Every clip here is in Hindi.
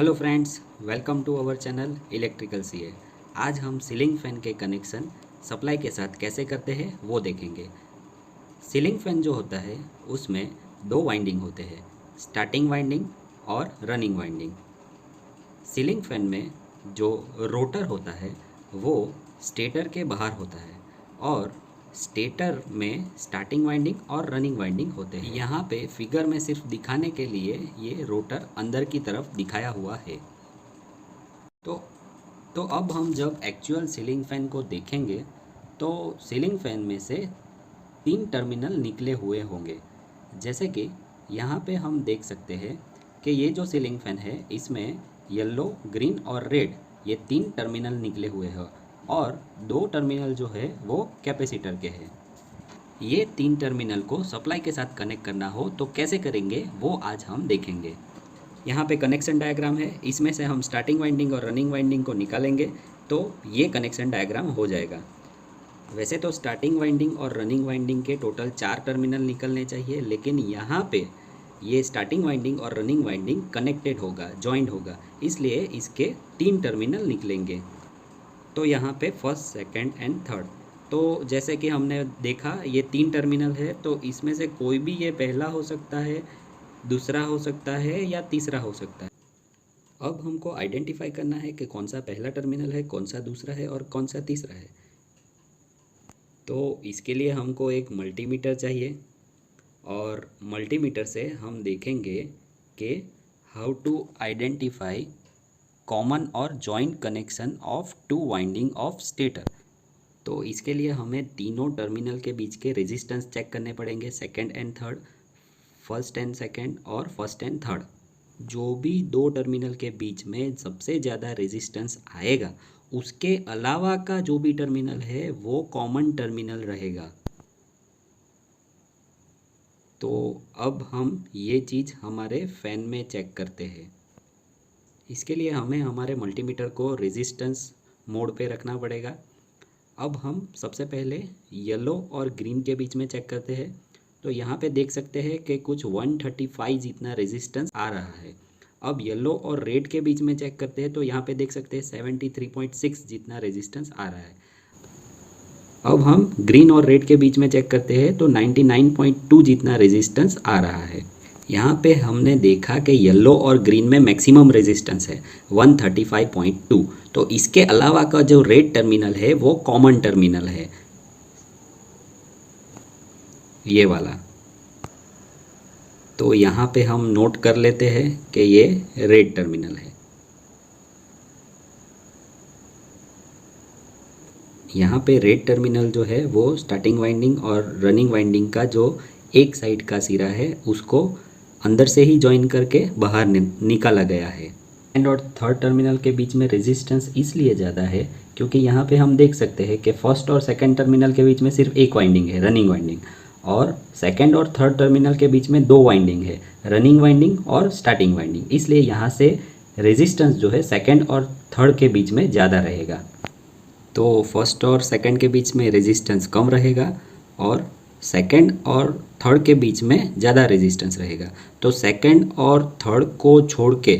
Hello friends, welcome to our channel electrical CA. आज हम सीलिंग फैन के कनेक्शन सप्लाई के साथ कैसे करते हैं वो देखेंगे। सीलिंग फैन जो होता है उसमें दो वाइंडिंग होते हैं, स्टार्टिंग वाइंडिंग और रनिंग वाइंडिंग। सीलिंग फैन में जो रोटर होता है वो स्टेटर के बाहर होता है और स्टेटर में स्टार्टिंग वाइंडिंग और रनिंग वाइंडिंग होते हैं। यहाँ पे फिगर में सिर्फ दिखाने के लिए ये रोटर अंदर की तरफ दिखाया हुआ है। तो तो अब हम जब एक्चुअल सीलिंग फैन को देखेंगे तो सीलिंग फैन में से तीन टर्मिनल निकले हुए होंगे। जैसे कि यहाँ पे हम देख सकते हैं कि ये जो सीलिंग फैन है इसमें येलो, ग्रीन और रेड ये तीन टर्मिनल निकले हुए हैं और दो टर्मिनल जो है वो कैपेसिटर के हैं। ये तीन टर्मिनल को सप्लाई के साथ कनेक्ट करना हो तो कैसे करेंगे वो आज हम देखेंगे। यहाँ पे कनेक्शन डायग्राम है, इसमें से हम स्टार्टिंग वाइंडिंग और रनिंग वाइंडिंग को निकालेंगे तो ये कनेक्शन डायग्राम हो जाएगा। वैसे तो स्टार्टिंग वाइंडिंग और रनिंग वाइंडिंग के टोटल 4 टर्मिनल निकलने चाहिए, लेकिन यहाँ पे ये स्टार्टिंग वाइंडिंग और रनिंग वाइंडिंग कनेक्टेड होगा, जॉइंट होगा, इसलिए इसके 3 टर्मिनल निकलेंगे। तो यहाँ पे फर्स्ट, सेकेंड एंड थर्ड। तो जैसे कि हमने देखा ये 3 टर्मिनल है, तो इसमें से कोई भी ये पहला हो सकता है, दूसरा हो सकता है या तीसरा हो सकता है। अब हमको आइडेंटिफाई करना है कि कौन सा पहला टर्मिनल है, कौन सा दूसरा है और कौन सा तीसरा है। तो इसके लिए हमको एक मल्टीमीटर चाहिए और मल्टीमीटर से हम देखेंगे कि हाउ टू आइडेंटिफाई कॉमन और joint connection of two winding of stator. तो इसके लिए हमें तीनों टर्मिनल के बीच के रेजिस्टेंस चेक करने पड़ेंगे, second and third, first and second और फर्स्ट एंड थर्ड। जो भी दो टर्मिनल के बीच में सबसे ज़्यादा रेजिस्टेंस आएगा उसके अलावा का जो भी टर्मिनल है वो कॉमन टर्मिनल रहेगा। तो अब हम ये चीज़ हमारे फैन में चेक करते हैं। इसके लिए हमें हमारे मल्टीमीटर को रेजिस्टेंस मोड पे रखना पड़ेगा। अब हम सबसे पहले येलो और ग्रीन के बीच में चेक करते हैं। तो यहाँ पे देख सकते हैं कि कुछ 135 जितना रेजिस्टेंस आ रहा है। अब येलो और रेड के बीच में चेक करते हैं तो यहाँ पे देख सकते हैं 73.6 जितना रेजिस्टेंस आ रहा है। अब हम ग्रीन और रेड के बीच में चेक करते हैं तो 99.2 जितना रेजिस्टेंस आ रहा है। यहाँ पे हमने देखा कि येलो और ग्रीन में मैक्सिमम रेजिस्टेंस है 135.2। तो इसके अलावा का जो रेड टर्मिनल है वो कॉमन टर्मिनल है, ये वाला। तो यहाँ पे हम नोट कर लेते हैं कि ये रेड टर्मिनल है। यहाँ पे रेड टर्मिनल जो है वो स्टार्टिंग वाइंडिंग और रनिंग वाइंडिंग का जो एक साइड का सिरा है उसको अंदर से ही जॉइन करके बाहर निकाला गया है। सेकेंड और थर्ड टर्मिनल के बीच में रेजिस्टेंस इसलिए ज़्यादा है क्योंकि यहाँ पे हम देख सकते हैं कि फर्स्ट और सेकेंड टर्मिनल के बीच में सिर्फ एक वाइंडिंग है, रनिंग वाइंडिंग, और सेकेंड और थर्ड टर्मिनल के बीच में दो वाइंडिंग है, रनिंग वाइंडिंग और स्टार्टिंग वाइंडिंग। इसलिए यहाँ से रेजिस्टेंस जो है सेकेंड और थर्ड के बीच में ज़्यादा रहेगा। तो फर्स्ट और सेकेंड के बीच में रेजिस्टेंस कम रहेगा और सेकेंड और थर्ड के बीच में ज़्यादा रेजिस्टेंस रहेगा। तो सेकेंड और थर्ड को छोड़ के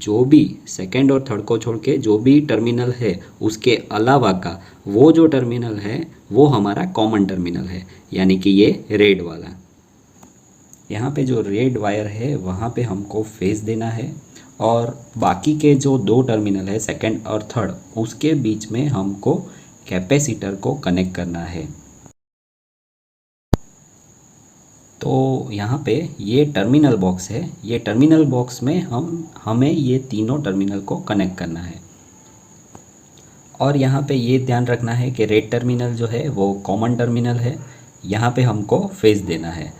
जो भी सेकेंड और थर्ड को छोड़ के जो भी टर्मिनल है उसके अलावा का वो जो टर्मिनल है वो हमारा कॉमन टर्मिनल है, यानी कि ये रेड वाला। यहाँ पे जो रेड वायर है वहाँ पे हमको फेस देना है और बाकी के जो दो टर्मिनल है सेकेंड और थर्ड उसके बीच में हमको कैपेसिटर को कनेक्ट करना है। तो यहाँ पे ये टर्मिनल बॉक्स है, ये टर्मिनल बॉक्स में हमें ये तीनों टर्मिनल को कनेक्ट करना है। और यहाँ पे ये ध्यान रखना है कि रेड टर्मिनल जो है वो कॉमन टर्मिनल है, यहाँ पे हमको फेस देना है।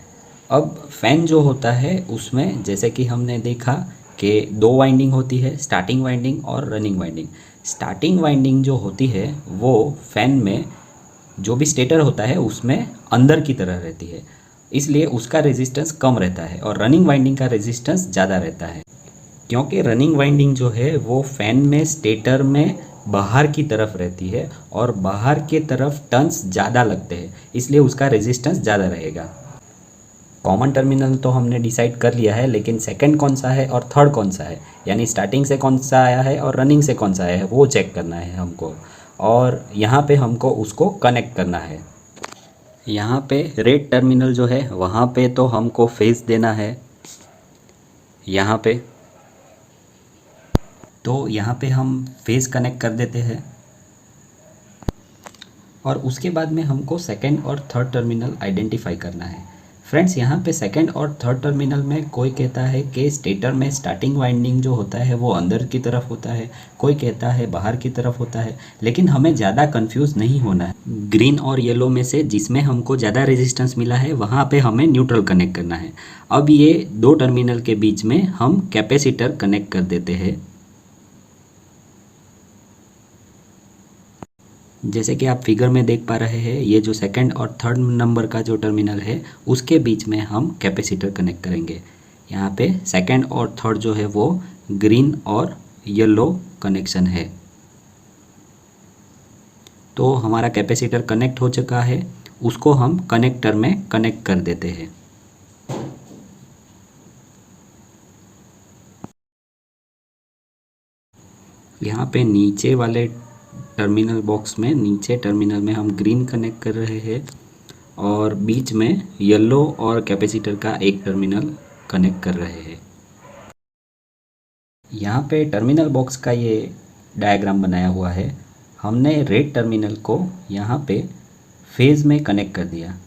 अब फैन जो होता है उसमें जैसे कि हमने देखा कि दो वाइंडिंग होती है, स्टार्टिंग वाइंडिंग और रनिंग वाइंडिंग। स्टार्टिंग वाइंडिंग जो होती है वो फैन में जो भी स्टेटर होता है उसमें अंदर की तरह रहती है, इसलिए उसका रेजिस्टेंस कम रहता है और रनिंग वाइंडिंग का रेजिस्टेंस ज़्यादा रहता है। क्योंकि रनिंग वाइंडिंग जो है वो फैन में स्टेटर में बाहर की तरफ रहती है और बाहर के तरफ टर्न्स ज़्यादा लगते हैं, इसलिए उसका रेजिस्टेंस ज़्यादा रहेगा। कॉमन टर्मिनल तो हमने डिसाइड कर लिया है, लेकिन सेकंड कौन सा है और थर्ड कौन सा है, यानी स्टार्टिंग से कौन सा आया है और रनिंग से कौन सा आया है, वो चेक करना है हमको। और यहाँ पे हमको उसको कनेक्ट करना है। यहाँ पे रेड टर्मिनल जो है वहाँ पे तो हमको फेस देना है। यहाँ पे तो यहाँ पे हम फेस कनेक्ट कर देते हैं और उसके बाद में हमको सेकंड और थर्ड टर्मिनल आइडेंटिफाई करना है। फ्रेंड्स, यहाँ पे सेकंड और थर्ड टर्मिनल में कोई कहता है कि स्टेटर में स्टार्टिंग वाइंडिंग जो होता है वो अंदर की तरफ होता है, कोई कहता है बाहर की तरफ होता है, लेकिन हमें ज़्यादा कंफ्यूज नहीं होना है। ग्रीन और येलो में से जिसमें हमको ज़्यादा रेजिस्टेंस मिला है वहाँ पे हमें न्यूट्रल कनेक्ट करना है। अब ये दो टर्मिनल के बीच में हम कैपेसिटर कनेक्ट कर देते हैं। जैसे कि आप फिगर में देख पा रहे हैं, ये जो सेकंड और थर्ड नंबर का जो टर्मिनल है उसके बीच में हम कैपेसिटर कनेक्ट करेंगे। यहाँ पे सेकंड और थर्ड जो है वो ग्रीन और येलो कनेक्शन है। तो हमारा कैपेसिटर कनेक्ट हो चुका है, उसको हम कनेक्टर में कनेक्ट कर देते हैं। यहाँ पे नीचे वाले टर्मिनल बॉक्स में, नीचे टर्मिनल में हम ग्रीन कनेक्ट कर रहे हैं और बीच में येलो और कैपेसिटर का एक टर्मिनल कनेक्ट कर रहे हैं। यहाँ पे टर्मिनल बॉक्स का ये डायग्राम बनाया हुआ है। हमने रेड टर्मिनल को यहाँ पे फेज में कनेक्ट कर दिया,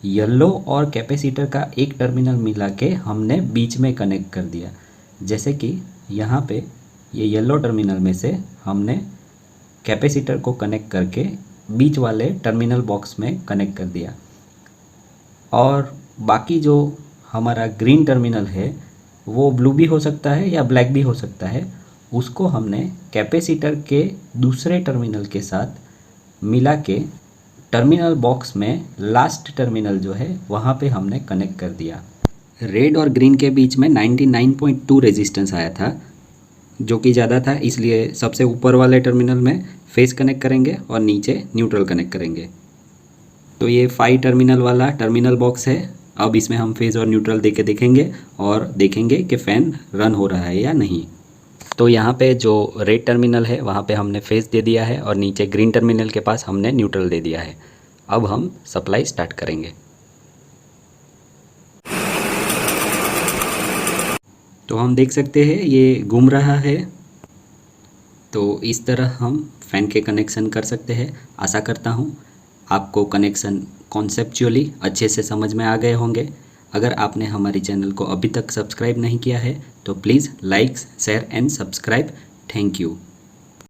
येलो और कैपेसिटर का एक टर्मिनल मिला के हमने बीच में कनेक्ट कर दिया। जैसे कि यहाँ पे ये येलो टर्मिनल में से हमने कैपेसिटर को कनेक्ट करके बीच वाले टर्मिनल बॉक्स में कनेक्ट कर दिया, और बाकी जो हमारा ग्रीन टर्मिनल है वो ब्लू भी हो सकता है या ब्लैक भी हो सकता है, उसको हमने कैपेसिटर के दूसरे टर्मिनल के साथ मिला के टर्मिनल बॉक्स में लास्ट टर्मिनल जो है वहाँ पे हमने कनेक्ट कर दिया। रेड और ग्रीन के बीच में 99.2 रेजिस्टेंस आया था, जो कि ज़्यादा था, इसलिए सबसे ऊपर वाले टर्मिनल में फेस कनेक्ट करेंगे और नीचे न्यूट्रल कनेक्ट करेंगे। तो ये 5 टर्मिनल वाला टर्मिनल बॉक्स है। अब इसमें हम फेज़ और न्यूट्रल दे के देखेंगे और देखेंगे कि फ़ैन रन हो रहा है या नहीं। तो यहाँ पे जो रेड टर्मिनल है वहाँ पे हमने फेज़ दे दिया है और नीचे ग्रीन टर्मिनल के पास हमने न्यूट्रल दे दिया है। अब हम सप्लाई स्टार्ट करेंगे। तो हम देख सकते हैं ये घूम रहा है। तो इस तरह हम फ़ैन के कनेक्शन कर सकते हैं। आशा करता हूँ आपको कनेक्शन कॉन्सेप्चुअली अच्छे से समझ में आ गए होंगे। अगर आपने हमारी चैनल को अभी तक सब्सक्राइब नहीं किया है तो please like, share and subscribe. Thank you.